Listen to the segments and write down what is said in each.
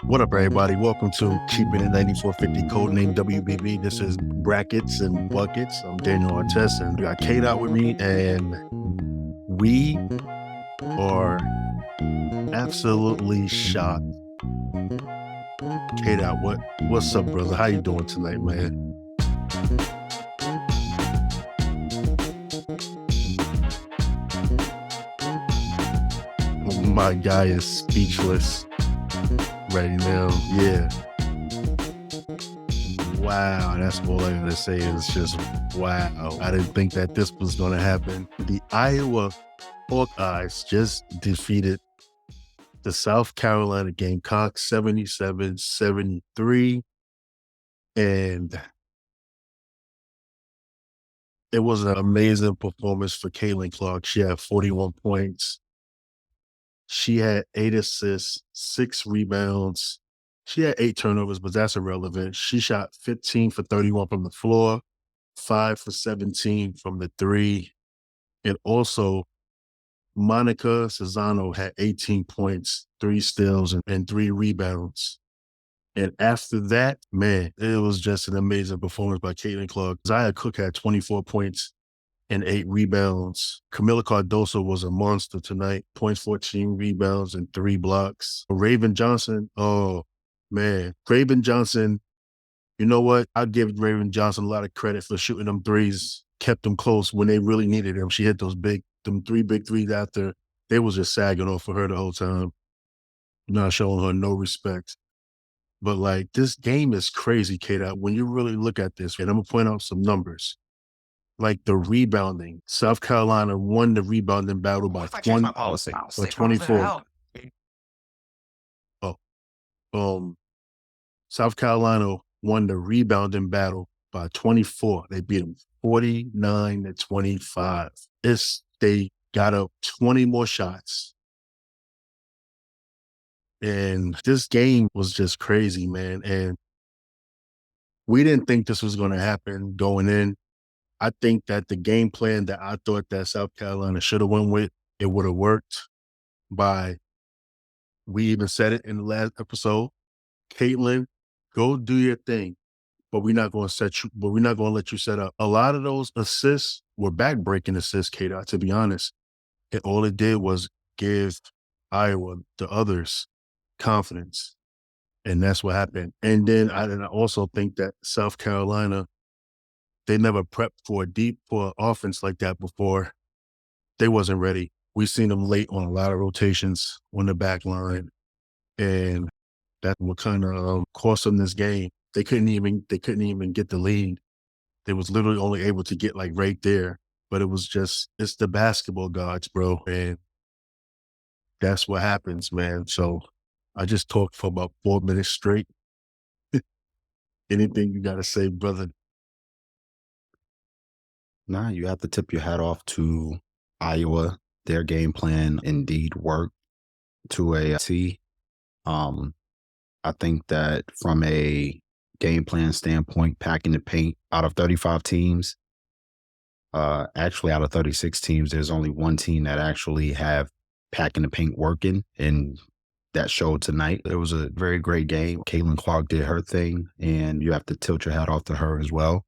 What up, everybody? Welcome to Keeping It 9450 Codename WBB. This is Brackets and Buckets. I'm Daniel Artest, and we got Kdot with me, and we are absolutely shocked. Kdot, what's up, brother? How you doing tonight, man? My guy is speechless right now. Yeah. Wow, that's all I gotta say is just wow. I didn't think that this was gonna happen. The Iowa Hawkeyes just defeated the South Carolina Gamecocks 77-73. And it was an amazing performance for Caitlin Clark. She had 41 points. She had 8 assists, 6 rebounds. She had 8 turnovers, but that's irrelevant. She shot 15 for 31 from the floor, 5 for 17 from the three. And also, Monica Cesano had 18 points, 3 steals, and 3 rebounds. And after that, man, it was just an amazing performance by Caitlin Clark. Zaya Cook had 24 points and 8 rebounds. Camila Cardoso was a monster tonight, points, 14 rebounds, and 3 blocks. Raven Johnson, oh, man. Raven Johnson, you know what? I give Raven Johnson a lot of credit for shooting them threes, kept them close when they really needed them. She hit them 3 big threes after. They was just sagging off for her the whole time, not showing her no respect. But, like, this game is crazy, Kdot. When you really look at this, and I'm going to point out some numbers. Like the rebounding, South Carolina won the rebounding battle by 24. South Carolina won the rebounding battle by 24. They beat them 49-25. They got up 20 more shots. And this game was just crazy, man. And we didn't think this was going to happen going in. I think that the game plan that I thought that South Carolina should have went with, it would have worked we even said it in the last episode. Caitlin, go do your thing, but we're not going to let you set up. A lot of those assists were back-breaking assists, Kdot, to be honest. And all it did was give Iowa, the others, confidence. And that's what happened. And then I also think that South Carolina, they never prepped for offense like that before. They wasn't ready. We seen them late on a lot of rotations on the back line. And that's what kind of cost them this game. They couldn't even get the lead. They was literally only able to get like right there. But it's the basketball gods, bro. And that's what happens, man. So I just talked for about 4 minutes straight. Anything you got to say, brother? Nah, you have to tip your hat off to Iowa. Their game plan indeed worked to a T. I think that from a game plan standpoint, packing the paint out of 35 teams, actually out of 36 teams, there's only one team that actually have packing the paint working, and that showed tonight. It was a very great game. Caitlin Clark did her thing, and you have to tilt your hat off to her as well.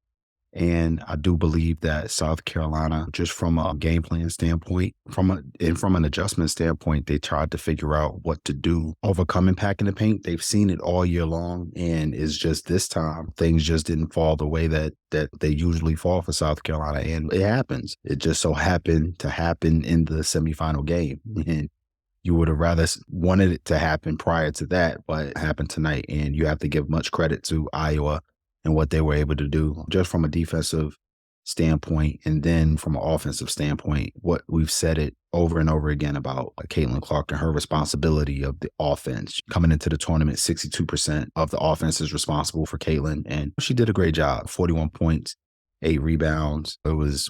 And I do believe that South Carolina, just from a game plan standpoint, from an adjustment standpoint, they tried to figure out what to do. Overcoming packing the paint, they've seen it all year long, and it's just this time things just didn't fall the way that they usually fall for South Carolina, and it happens. It just so happened to happen in the semifinal game, and you would have rather wanted it to happen prior to that, but it happened tonight, and you have to give much credit to Iowa and what they were able to do just from a defensive standpoint. And then from an offensive standpoint, what we've said it over and over again about Caitlin Clark and her responsibility of the offense. Coming into the tournament, 62% of the offense is responsible for Caitlin, and she did a great job. 41 points, 8 rebounds. It was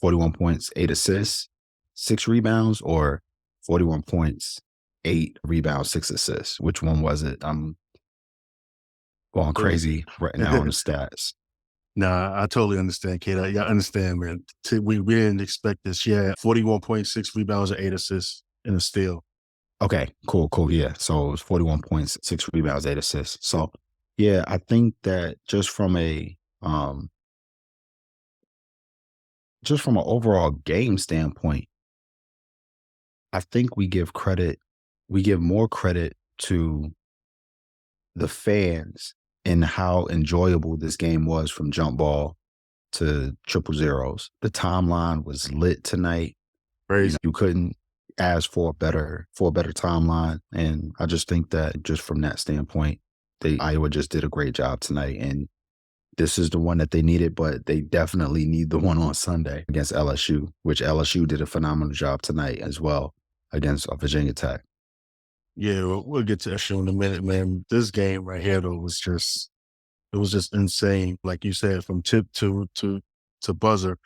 41 points, 8 assists, 6 rebounds, or 41 points, 8 rebounds, 6 assists. Which one was it? I'm going crazy right now on the stats. Nah, I totally understand, Kate. I understand, man. We didn't expect this. She had 41.6 rebounds and 8 assists and a steal. Okay, cool, cool. Yeah. So it was 41 points, 6 rebounds, 8 assists. So yeah, I think that just from an overall game standpoint, I think we give more credit to the fans and how enjoyable this game was from jump ball to triple zeros. The timeline was lit tonight. Crazy. You couldn't ask for a better timeline. And I just think that just from that standpoint, Iowa just did a great job tonight. And this is the one that they needed, but they definitely need the one on Sunday against LSU, which LSU did a phenomenal job tonight as well against Virginia Tech. Yeah, we'll get to that show in a minute, man. This game right here though was just it was just insane. Like you said, from tip to buzzer,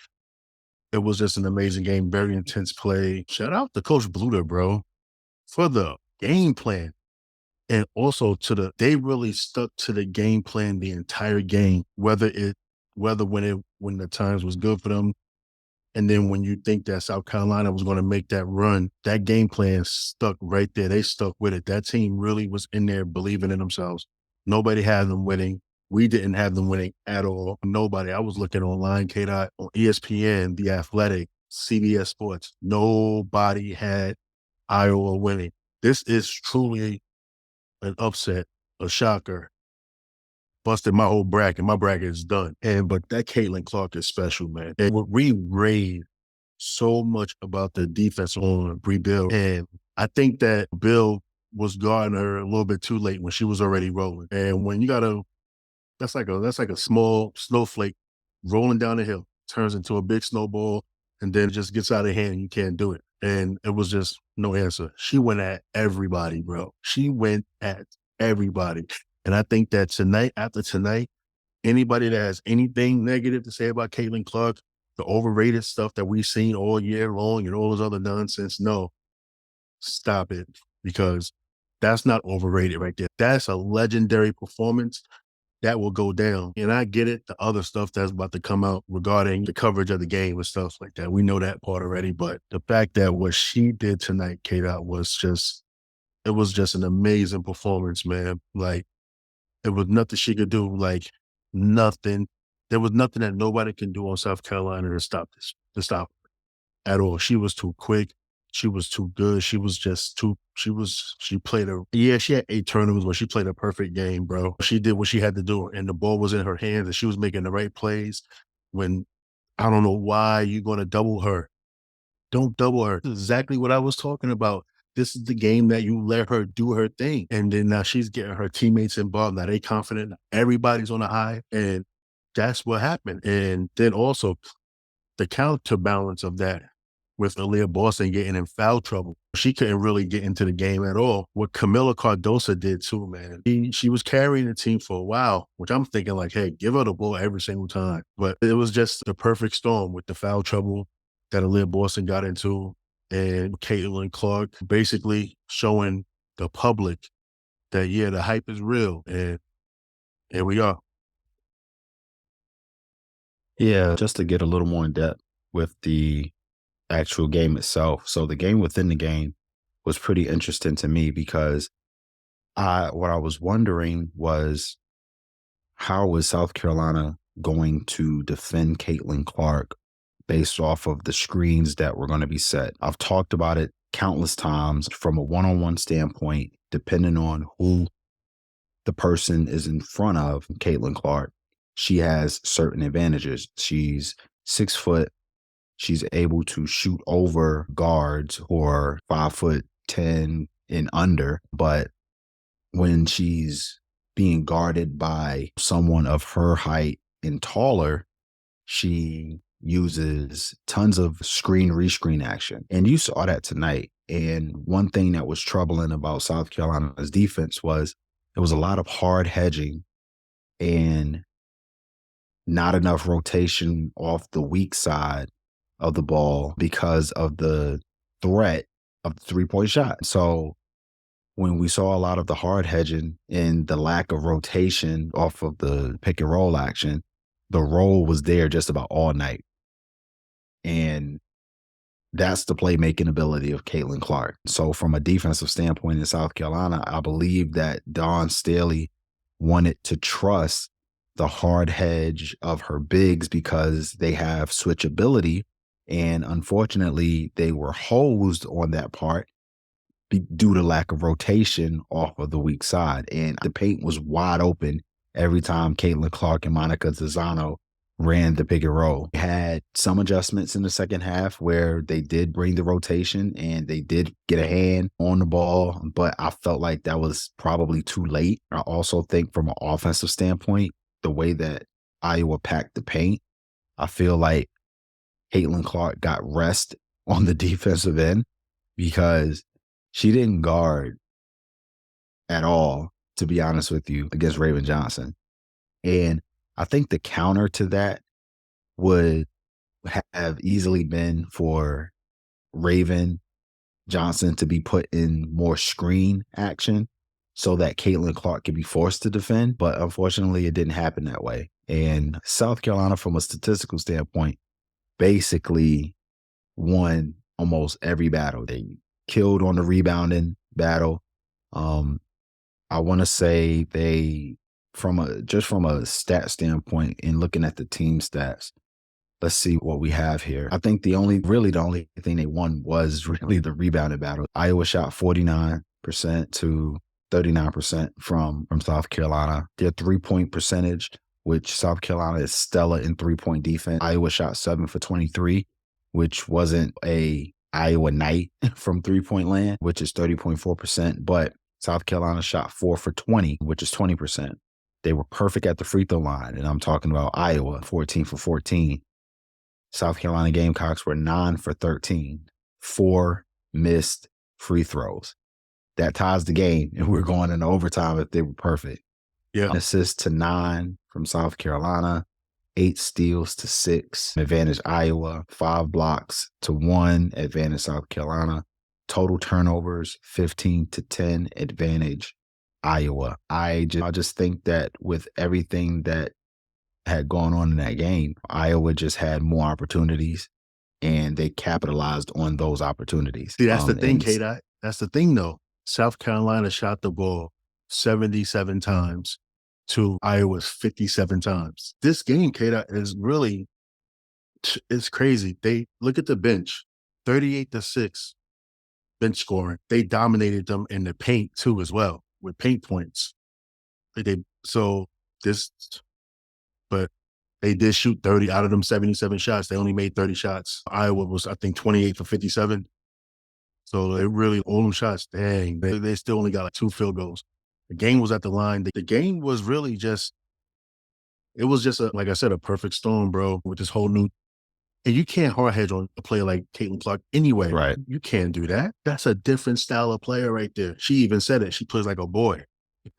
it was just an amazing game, very intense play. Shout out to Coach Bluter, bro, for the game plan. And also they really stuck to the game plan the entire game, whether when the times was good for them. And then when you think that South Carolina was going to make that run, that game plan stuck right there. They stuck with it. That team really was in there believing in themselves. Nobody had them winning. We didn't have them winning at all. Nobody. I was looking online, Kdot, on ESPN, The Athletic, CBS Sports. Nobody had Iowa winning. This is truly an upset, a shocker. Busted my whole bracket. My bracket is done. But that Caitlin Clark is special, man. And what we raved so much about the defense on Bree Bill. And I think that Bill was guarding her a little bit too late when she was already rolling. And when you got a that's like a small snowflake rolling down the hill, turns into a big snowball, and then it just gets out of hand and you can't do it. And it was just no answer. She went at everybody, bro. She went at everybody. And I think that after tonight, anybody that has anything negative to say about Caitlin Clark, the overrated stuff that we've seen all year long and all this other nonsense, no, stop it. Because that's not overrated right there. That's a legendary performance that will go down. And I get it, the other stuff that's about to come out regarding the coverage of the game and stuff like that. We know that part already. But the fact that what she did tonight, Kdot, it was just an amazing performance, man. Like, it was nothing she could do, like nothing. There was nothing that nobody can do on South Carolina to stop her at all. She was too quick. She was too good. She was just too, she played she had 8 turnovers, but she played a perfect game, bro. She did what she had to do, and the ball was in her hands, and she was making the right plays. When I don't know why you're going to double her. Don't double her. This is exactly what I was talking about. This is the game that you let her do her thing. And then now she's getting her teammates involved. Now they confident. Everybody's on a high. And that's what happened. And then also the counterbalance of that with Aaliyah Boston getting in foul trouble. She couldn't really get into the game at all. What Camila Cardosa did too, man. She was carrying the team for a while, which I'm thinking like, hey, give her the ball every single time. But it was just the perfect storm with the foul trouble that Aaliyah Boston got into and Caitlin Clark basically showing the public that, yeah, the hype is real. And here we are. Yeah, just to get a little more in depth with the actual game itself. So the game within the game was pretty interesting to me because what I was wondering was how was South Carolina going to defend Caitlin Clark based off of the screens that were going to be set? I've talked about it countless times from a one-on-one standpoint, depending on who the person is in front of Caitlin Clark. She has certain advantages. She's 6 foot. She's able to shoot over guards who are 5'10" and under. But when she's being guarded by someone of her height and taller, she uses tons of screen rescreen action. And you saw that tonight. And one thing that was troubling about South Carolina's defense was there was a lot of hard hedging and not enough rotation off the weak side of the ball because of the threat of the 3-point shot. So when we saw a lot of the hard hedging and the lack of rotation off of the pick and roll action, the roll was there just about all night. And That's the playmaking ability of Caitlin Clark. So from a defensive standpoint in South Carolina, I believe that Dawn Staley wanted to trust the hard hedge of her bigs because they have switchability. And unfortunately, they were hosed on that part due to lack of rotation off of the weak side. And the paint was wide open every time Caitlin Clark and Monica Zazano ran the pick and roll. They had some adjustments in the second half where they did bring the rotation and they did get a hand on the ball, but I felt like that was probably too late. I also think from an offensive standpoint, the way that Iowa packed the paint, I feel like Caitlin Clark got rest on the defensive end because she didn't guard at all, to be honest with you, against Raven Johnson. And I think the counter to that would have easily been for Raven Johnson to be put in more screen action so that Caitlin Clark could be forced to defend. But unfortunately, it didn't happen that way. And South Carolina, from a statistical standpoint, basically won almost every battle. They killed on the rebounding battle. I want to say they, from a stat standpoint and looking at the team stats, let's see what we have here. I think the only thing they won was really the rebounding battle. Iowa shot 49% to 39% from South Carolina. Their 3-point percentage, which South Carolina is stellar in 3-point defense. Iowa shot 7 for 23, which wasn't a Iowa night from 3-point land, which is 30.4%, but South Carolina shot 4 for 20, which is 20%. They were perfect at the free throw line, and I'm talking about Iowa, 14 for 14. South Carolina Gamecocks were 9 for 13, 4 missed free throws. That ties the game, and we're going into overtime if they were perfect. Yeah. An assist to 9 from South Carolina, 8 steals to 6, advantage Iowa, 5 blocks to 1, advantage South Carolina. Total turnovers, 15 to 10, advantage Iowa. I just think that with everything that had gone on in that game, Iowa just had more opportunities and they capitalized on those opportunities. See, that's the thing, Kdot. That's the thing, though. South Carolina shot the ball 77 times to Iowa's 57 times. This game, Kdot, is really, it's crazy. They look at the bench, 38-6 bench scoring. They dominated them in the paint too, as well, with paint points. But they did shoot 30 out of them 77 shots. They only made 30 shots. Iowa was, I think, 28 for 57. So they really, all them shots, dang, they still only got like 2 field goals. The game was at the line. The game was really just, it was just, like I said, a perfect storm, bro, with this whole new, and you can't hard hedge on a player like Caitlin Clark anyway. Right. You can't do that. That's a different style of player right there. She even said it. She plays like a boy.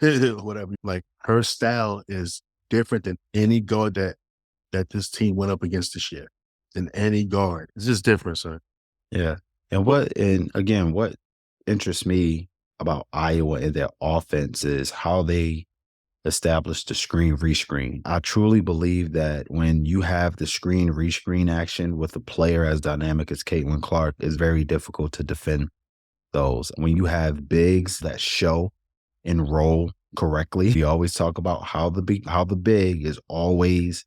Whatever. Like, her style is different than any guard that this team went up against this year. Than any guard. It's just different, son. Yeah. And again, what interests me about Iowa and their offense is how they established the screen rescreen. I truly believe that when you have the screen rescreen action with a player as dynamic as Caitlin Clark, it's very difficult to defend those. When you have bigs that show and roll correctly, we always talk about how the big is always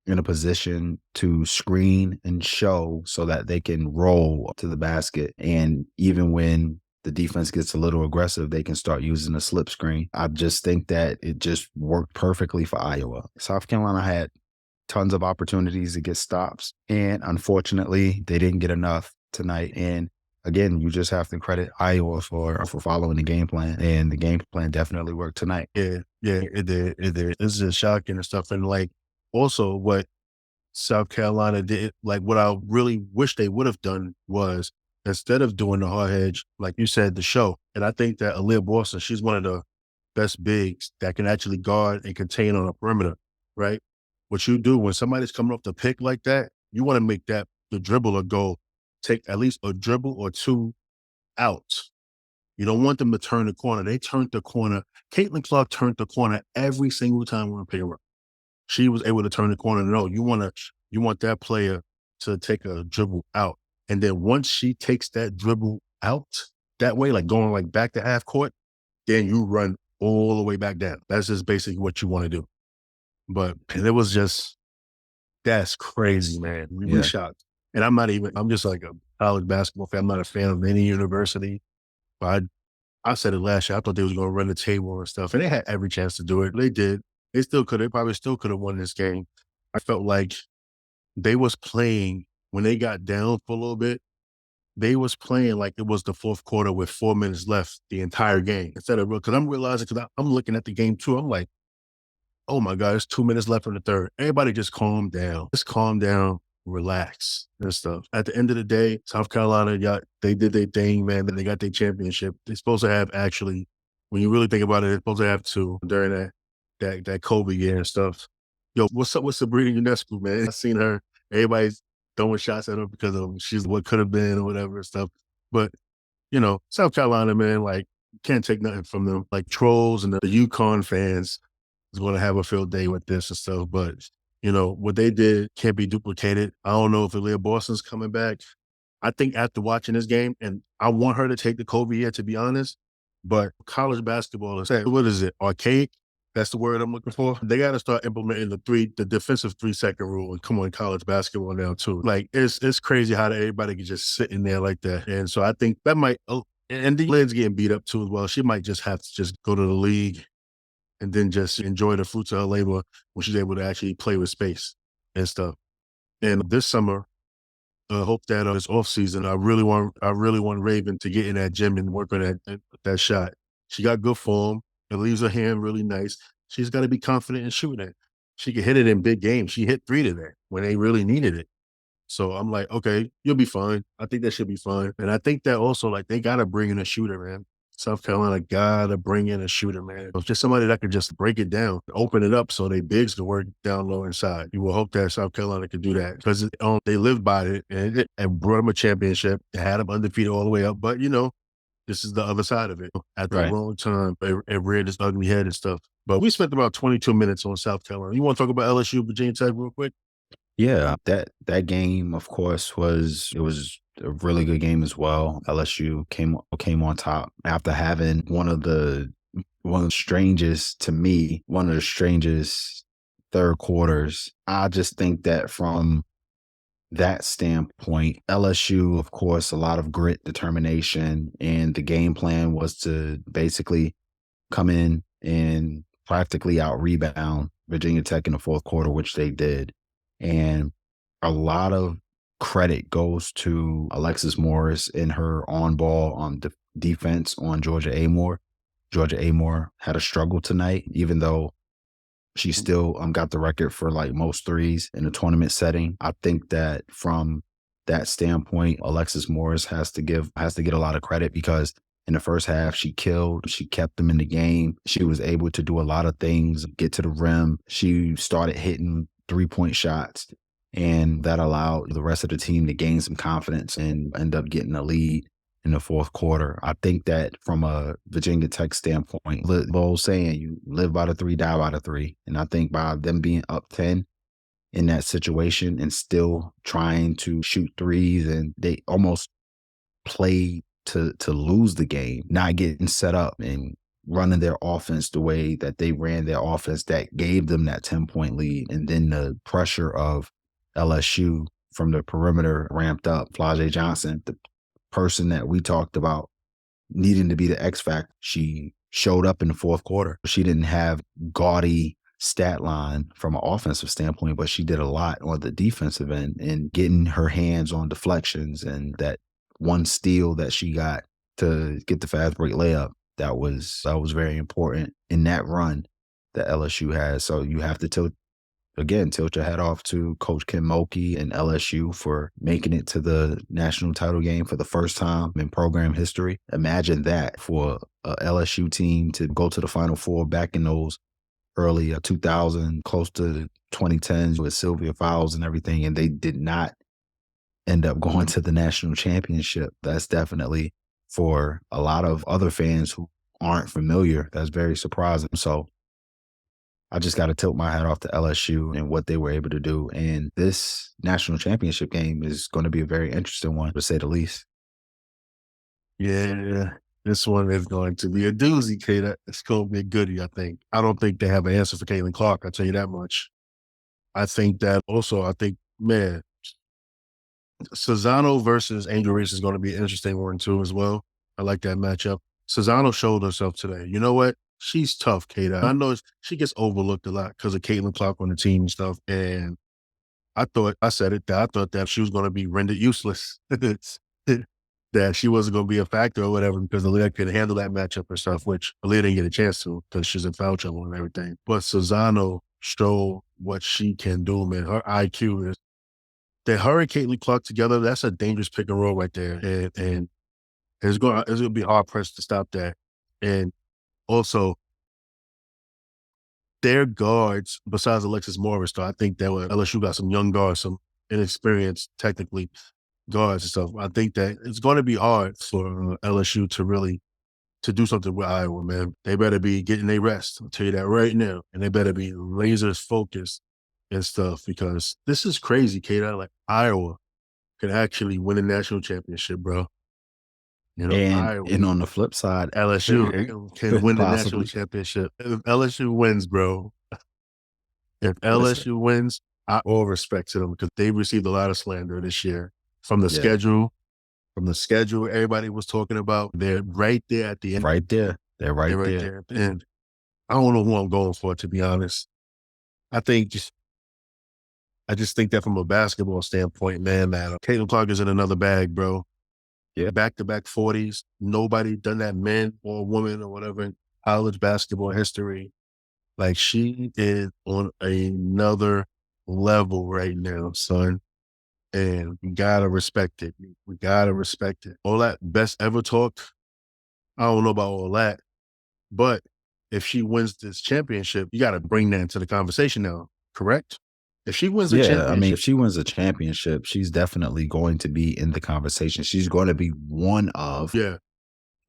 in a position to screen and show so that they can roll to the basket. And even when the defense gets a little aggressive, they can start using a slip screen. I just think that it just worked perfectly for Iowa. South Carolina had tons of opportunities to get stops, and unfortunately, they didn't get enough tonight. And again, you just have to credit Iowa for following the game plan, and the game plan definitely worked tonight. Yeah, it did. It's just shocking and stuff. And like, also what South Carolina did, like what I really wish they would have done was, instead of doing the hard hedge, like you said, the show. And I think that Aaliyah Boston, she's one of the best bigs that can actually guard and contain on a perimeter, right? What you do when somebody's coming off the pick like that, you want to make that the dribbler go take at least a dribble or 2 out. You don't want them to turn the corner. They turned the corner. Caitlin Clark turned the corner every single time we were playing her. She was able to turn the corner. No, you want that player to take a dribble out. And then once she takes that dribble out that way, like going like back to half court, then you run all the way back down. That's just basically what you want to do. But and it was just, that's crazy, man. We Yeah. shocked. And I'm just like a college basketball fan. I'm not a fan of any university. But I said it last year. I thought they was going to run the table and stuff. And they had every chance to do it. They did. They probably still could have won this game. I felt like they was playing when they got down for a little bit. They was playing like it was the fourth quarter with 4 minutes left the entire game. Instead of, because I'm realizing, because I'm looking at the game too. I'm like, oh my God, it's 2 minutes left in the third. Everybody just calm down. Just calm down, relax and stuff. At the end of the day, South Carolina they did their thing, man. Then they got their championship. They're supposed to have, actually, when you really think about it, they're supposed to have two during that Kobe year and stuff. Yo, what's up with Sabrina Ionescu, man? I seen her. Everybody's throwing shots at her because of she's what could have been or whatever and stuff. But South Carolina, man, like, can't take nothing from them. Like, trolls and the UConn fans is going to have a field day with this and stuff. But, what they did can't be duplicated. I don't know if Aaliyah Boston's coming back. I think after watching this game, and I want her to take the Kobe year, to be honest, but college basketball is, what is it, archaic? That's the word I'm looking for. They got to start implementing the defensive 3-second rule and come on college basketball now too. Like, it's crazy how everybody can just sit in there like that. And so I think that might, and the Lynn's getting beat up too as well. She might just have to just go to the league and then just enjoy the fruits of her labor when she's able to actually play with space and stuff. And this summer, I hope that this off season, I really want Raven to get in that gym and work on that shot. She got good form. It leaves her hand really nice. She's got to be confident in shooting it. She can hit it in big games. She hit 3 today when they really needed it. So I'm like, okay, you'll be fine. I think that should be fine. And I think that also, like, they got to bring in a shooter, man. South Carolina got to bring in a shooter, man. It's just somebody that could just break it down, open it up so they bigs can work down low inside. You will hope that South Carolina can do that because they lived by it and brought them a championship. They had them undefeated all the way up. But, this is the other side of it. At the Right. wrong time, it reared its ugly head and stuff. But we spent about 22 minutes on South Carolina. You want to talk about LSU, Virginia Tech real quick? Yeah, that game, of course, was a really good game as well. LSU came on top after having one of the strangest, to me, one of the strangest third quarters. I just think that from that standpoint, LSU, of course, a lot of grit, determination, and the game plan was to basically come in and practically out rebound Virginia Tech in the fourth quarter, which they did. And a lot of credit goes to Alexis Morris in her on ball on defense on Georgia Amore. Georgia Amore had a struggle tonight, even though she still got the record for like most threes in a tournament setting. I think that from that standpoint, Alexis Morris has to get a lot of credit because in the first half, she kept them in the game. She was able to do a lot of things, get to the rim. She started hitting 3-point shots, and that allowed the rest of the team to gain some confidence and end up getting a lead in the fourth quarter. I think that from a Virginia Tech standpoint, the old saying, you live by the 3, die by the 3. And I think by them being up 10 in that situation and still trying to shoot threes, and they almost played to lose the game, not getting set up and running their offense the way that they ran their offense that gave them that 10-point lead. And then the pressure of LSU from the perimeter ramped up. Flau'jae Johnson, the person that we talked about needing to be the X factor, she showed up in the fourth quarter. She didn't have gaudy stat line from an offensive standpoint, but she did a lot on the defensive end and getting her hands on deflections, and that one steal that she got to get the fast break layup. That was very important in that run that LSU has. So you have to tilt your hat off to Coach Kim Mulkey and LSU for making it to the national title game for the first time in program history. Imagine that for a LSU team to go to the Final Four back in those early 2000, close to 2010s with Sylvia Fowles and everything, and they did not end up going to the national championship. That's definitely, for a lot of other fans who aren't familiar, that's very surprising. So I just got to tilt my hat off to LSU and what they were able to do. And this national championship game is going to be a very interesting one, to say the least. Yeah, this one is going to be a doozy, Kdot. It's going to be a goodie, I think. I don't think they have an answer for Caitlin Clark, I'll tell you that much. I think that also, man, Cesano versus Angel Reese is going to be an interesting one too as well. I like that matchup. Cesano showed herself today. You know what? She's tough, Kdot. I know she gets overlooked a lot because of Caitlin Clark on the team and stuff. And I said it, that I thought that she was going to be rendered useless. That she wasn't going to be a factor or whatever because Aaliyah could handle that matchup or stuff, which Aaliyah didn't get a chance to because she's in foul trouble and everything. But Cesano showed what she can do, man. Her IQ is that her and Caitlin Clark together, that's a dangerous pick and roll right there. And it's gonna be hard pressed to stop that. And also their guards, besides Alexis Morris, though, I think that LSU got some young guards, some inexperienced technically guards and stuff. I think that it's going to be hard for LSU to really to do something with Iowa, man. They better be getting their rest. I'll tell you that right now. And they better be lasers focused and stuff because this is crazy, Kate. Like Iowa could actually win a national championship, bro. You know, Iowa, And on the flip side, LSU can win the national possibly. championship. If LSU wins, bro, if Listen, LSU wins, I all respect to them because they received a lot of slander this year from the yeah, schedule. From the schedule everybody was talking about, they're right there at the end. right there. They're right They're right there. there at the end. I don't know who I'm going for, to be honest. I just think that from a basketball standpoint, man, Caitlin Clark is in another bag, bro. Yeah. Back-to-back 40s. Nobody done that, man or woman or whatever, in college basketball history. Like, she is on another level right now, son. And we gotta respect it. We gotta respect it. All that best ever talk, I don't know about all that. But if she wins this championship, you gotta bring that into the conversation now, correct? If she wins the Yeah, I mean, if championship, she wins a championship, she's definitely going to be in the conversation. She's going to be one of, yeah,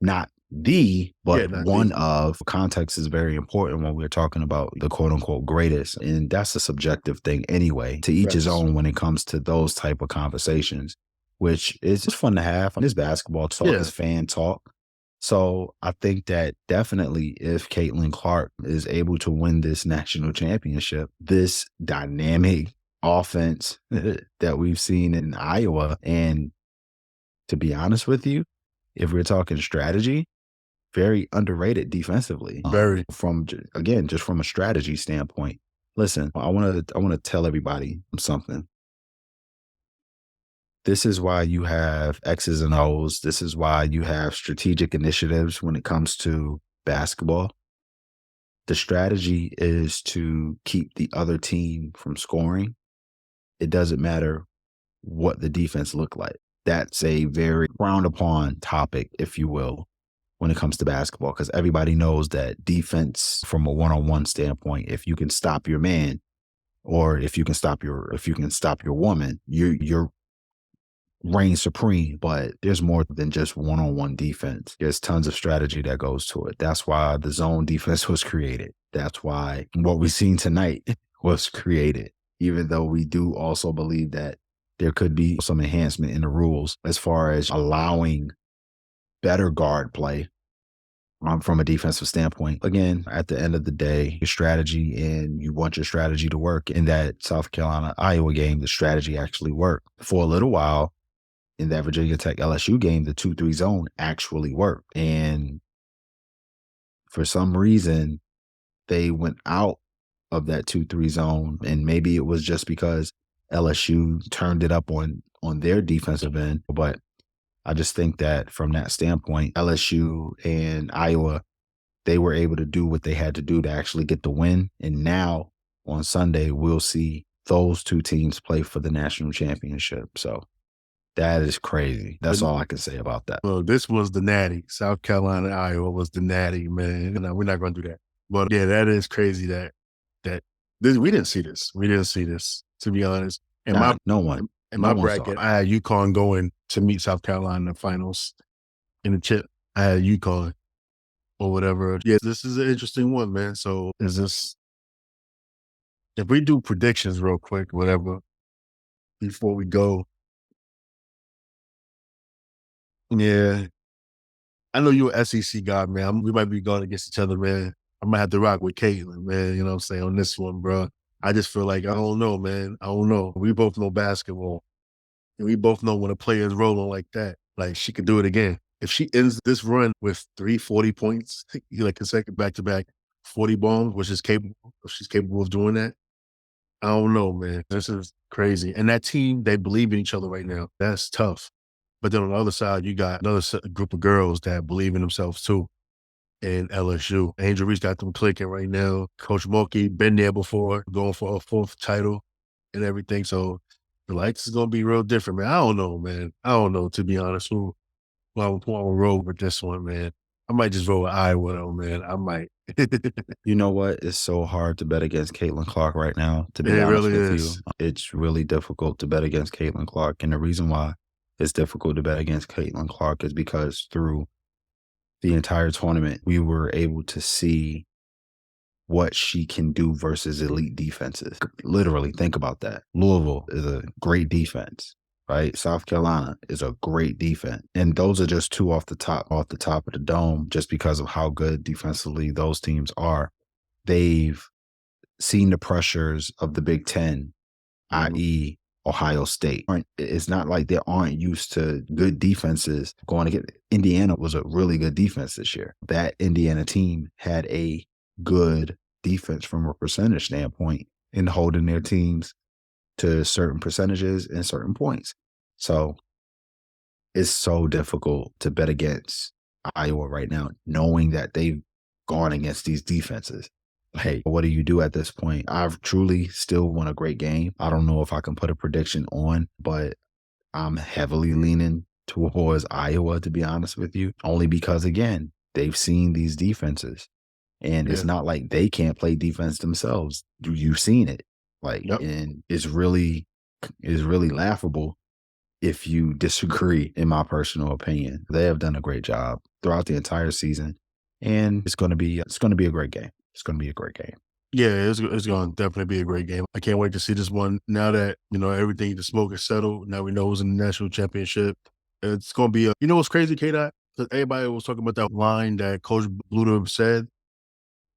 not the, yeah, but not the one of. Context is very important when we're talking about the quote unquote greatest. And that's a subjective thing anyway. To each his facts. own when it comes to those type of conversations, which is just fun to have. This basketball talk, Yeah, this fan talk. So I think that definitely if Caitlin Clark is able to win this national championship, this dynamic offense that we've seen in Iowa, and to be honest with you, if we're talking strategy, very underrated defensively. very. Again, just from a strategy standpoint. Listen, I want to tell everybody something. This is why you have X's and O's. This is why you have strategic initiatives when it comes to basketball. The strategy is to keep the other team from scoring. It doesn't matter what the defense look like. That's a very frowned upon topic, if you will, when it comes to basketball, because everybody knows that defense from a one-on-one standpoint, if you can stop your man or if you can stop your woman, you're reign supreme. But there's more than just one-on-one defense. There's tons of strategy that goes to it. That's why the zone defense was created. That's why what we've seen tonight was created, even though we do also believe that there could be some enhancement in the rules as far as allowing better guard play from a defensive standpoint. Again, at the end of the day, your strategy, and you want your strategy to work. In that South Carolina Iowa game, the strategy actually worked. For a little while in that Virginia Tech LSU game, the 2-3 zone actually worked. And for some reason, they went out of that 2-3 zone. And maybe it was just because LSU turned it up on their defensive end. But I just think that from that standpoint, LSU and Iowa, they were able to do what they had to do to actually get the win. And now on Sunday, we'll see those two teams play for the national championship. So that is crazy. That's all I can say about that. Well, this was the natty. South Carolina, Iowa was the natty, man. No, we're not going to do that. But yeah, that is crazy we didn't see this. We didn't see this, to be honest. No one. In No my one saw bracket, it. I had UConn going to meet South Carolina in the finals. In the chip, I had UConn or whatever. Yeah, this is an interesting one, man. So is this If we do predictions real quick, whatever, before we go, yeah, I know you're an SEC guy, man. We might be going against each other, man. I might have to rock with Caitlin, man. You know what I'm saying, on this one, bro. I just feel like I don't know, man. I don't know. We both know basketball, and we both know when a player is rolling like that, like she could do it again. If she ends this run with 340 points, like consecutive back-to-back 40 bombs, which is capable, if she's capable of doing that, I don't know, man. This is crazy. And that team, they believe in each other right now. That's tough. But then on the other side, you got another group of girls that believe in themselves too. And LSU, Angel Reese got them clicking right now. Coach Mulkey been there before, going for a fourth title and everything. So the lights is gonna be real different, man. I don't know, man. I don't know, to be honest. Who I'm roll with this one, man. I might just roll with Iowa though, man. I might. You know what? It's so hard to bet against Caitlin Clark right now, to It be honest really with you. is. It's really difficult to bet against Caitlin Clark. And the reason why it's difficult to bet against Caitlin Clark is because through the entire tournament, we were able to see what she can do versus elite defenses. Literally, think about that. Louisville is a great defense, right? South Carolina is a great defense. And those are just two off the top of the dome, just because of how good defensively those teams are. They've seen the pressures of the Big Ten, i.e., Ohio State. It's not like they aren't used to good defenses going to get. Indiana was a really good defense this year. That Indiana team had a good defense from a percentage standpoint in holding their teams to certain percentages and certain points. So it's so difficult to bet against Iowa right now, knowing that they've gone against these defenses. Hey, what do you do at this point? I've truly still won a great game. I don't know if I can put a prediction on, but I'm heavily leaning towards Iowa, to be honest with you, only because, again, they've seen these defenses. And it's Yeah. not like they can't play defense themselves. You've seen it. Like, Yep. and it's really laughable if you disagree, in my personal opinion. They have done a great job throughout the entire season. And it's gonna be a great game. It's gonna be a great game. Yeah, it's going to definitely be a great game. I can't wait to see this one. Now that, everything, the smoke is settled, now we know who's in the national championship. It's going to be you know what's crazy, Kdot? That everybody was talking about that line that Coach Bluder said.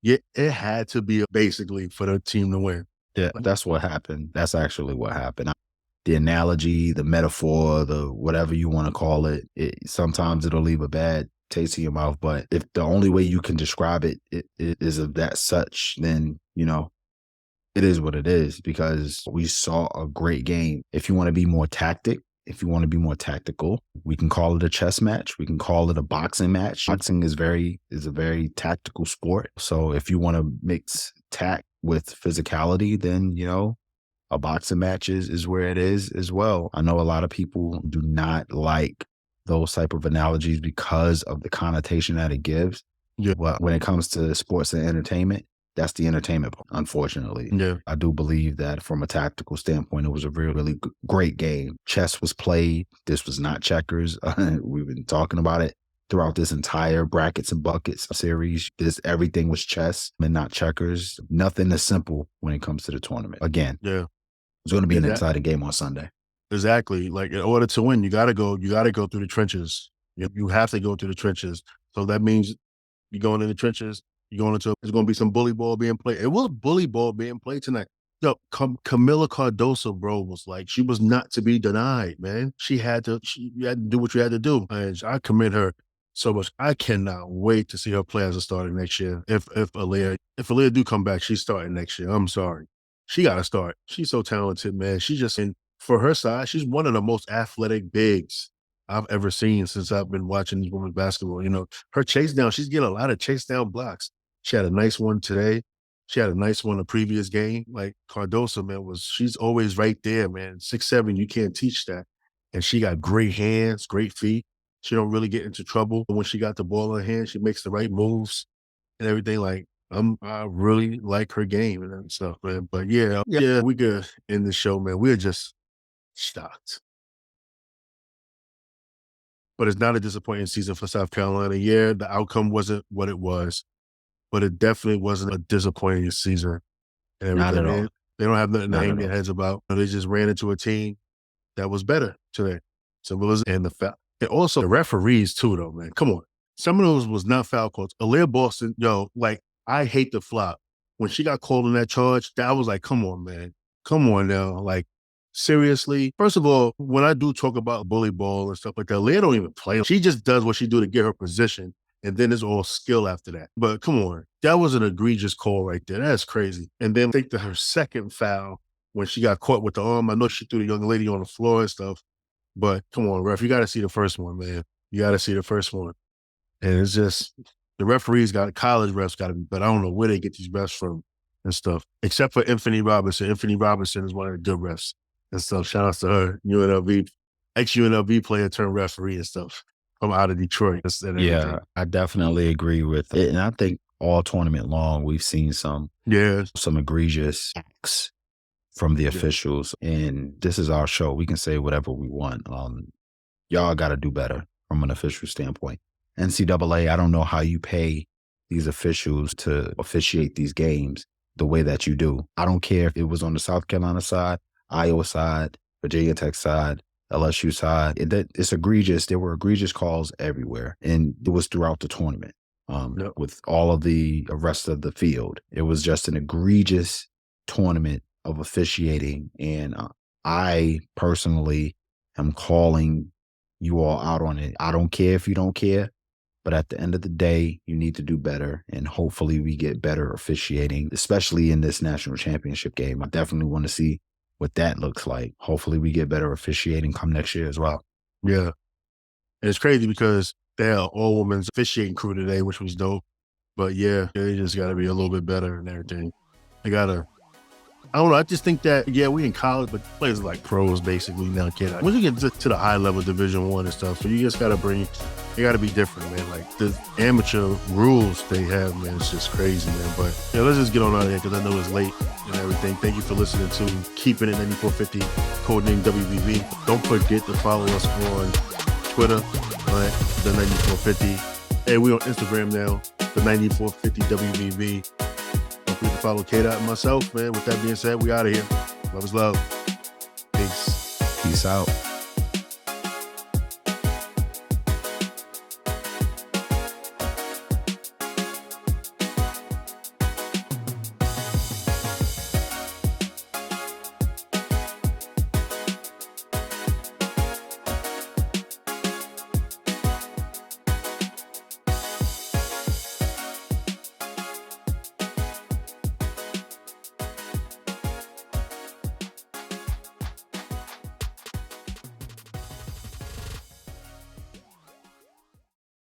Yeah, it had to be basically for the team to win. Yeah, Like, that's what happened. That's actually what happened. The analogy, the metaphor, the whatever you want to call it, sometimes it'll leave a bad taste in your mouth. But if the only way you can describe it is of that such, then, it is what it is, because we saw a great game. If you want to be more tactical, we can call it a chess match. We can call it a boxing match. Boxing is a very tactical sport. So if you want to mix tact with physicality, then, a boxing match is where it is as well. I know a lot of people do not like those type of analogies because of the connotation that it gives. yeah, Well, when it comes to sports and entertainment, that's the entertainment part, unfortunately. yeah, I do believe that from a tactical standpoint, it was a really, really great game. Chess was played. This was not checkers. We've been talking about it throughout this entire brackets and buckets series. Everything was chess and not checkers. Nothing is simple when it comes to the tournament. Again, yeah. it's going to be an Exactly. exciting game on Sunday. Exactly. Like, in order to win, you got to go through the trenches. You have to go through the trenches. So that means you're going in the trenches. You're going into. There's going to be some bully ball being played. It was bully ball being played tonight. Yo, Camilla Cardoso, bro, was like, she was not to be denied, man. You had to do what you had to do. And I commend her so much. I cannot wait to see her play as a starter next year. If Aaliyah do come back, she's starting next year. I'm sorry. She got to start. She's so talented, man. She just, and for her size, she's one of the most athletic bigs I've ever seen since I've been watching this women's basketball. Her chase down, she's getting a lot of chase down blocks. She had a nice one today. She had a nice one the previous game. Like Cardoso, man, she's always right there, man. 6'7", you can't teach that. And she got great hands, great feet. She don't really get into trouble. When she got the ball in her hand, she makes the right moves and everything. Like, I really like her game and that stuff, man. But yeah, we good in the show, man. We're just shocked. But it's not a disappointing season for South Carolina. Yeah, the outcome wasn't what it was, but it definitely wasn't a disappointing season and Not everything, at man. all. They don't have nothing to Not hang at their all. heads about. They just ran into a team that was better today. Symbolism and the foul. And also the referees too, though, man. Come on. Some of those was not foul calls. Aaliyah Boston, yo, like, I hate the flop. When she got called on that charge, that was like, come on, man. Come on now. Like, seriously. First of all, when I do talk about bully ball and stuff like that, Aaliyah don't even play. She just does what she do to get her position. And then it's all skill after that. But come on. That was an egregious call right there. That's crazy. And then I think that her second foul, when she got caught with the arm, I know she threw the young lady on the floor and stuff. But come on, ref, you got to see the first one, man. You got to see the first one. And it's just, the referees college refs got to be, but I don't know where they get these refs from and stuff, except for Infinity Robinson. Infinity Robinson is one of the good refs and stuff. Shout outs to her, UNLV, ex-UNLV player turned referee and stuff from out of Detroit and everything. Yeah, I definitely agree with it. And I think all tournament long, we've seen some egregious acts from the officials. And this is our show. We can say whatever we want. Y'all got to do better from an official standpoint. NCAA, I don't know how you pay these officials to officiate these games the way that you do. I don't care if it was on the South Carolina side, Iowa side, Virginia Tech side, LSU side. It's egregious. There were egregious calls everywhere. And it was throughout the tournament with all of the rest of the field. It was just an egregious tournament of officiating. And I personally am calling you all out on it. I don't care if you don't care. But at the end of the day, you need to do better. And hopefully we get better officiating, especially in this national championship game. I definitely want to see what that looks like. Hopefully we get better officiating come next year as well. Yeah. And it's crazy because they had an all-women's officiating crew today, which was dope. But yeah, they just got to be a little bit better and everything. They got to, I don't know. I just think that, we in college, but players are like pros basically now. Once you get to the high level Division I and stuff, so you just got to they got to be different, man. Like the amateur rules they have, man, it's just crazy, man. But let's just get on out of here because I know it's late and everything. Thank you for listening to Keeping It 9450, Codename WBB. Don't forget to follow us on Twitter, the 9450. Hey, we on Instagram now, the 9450 WBB. Don't forget to follow Kdot and myself, man. With that being said, we out of here. Love is love. Peace. Peace out.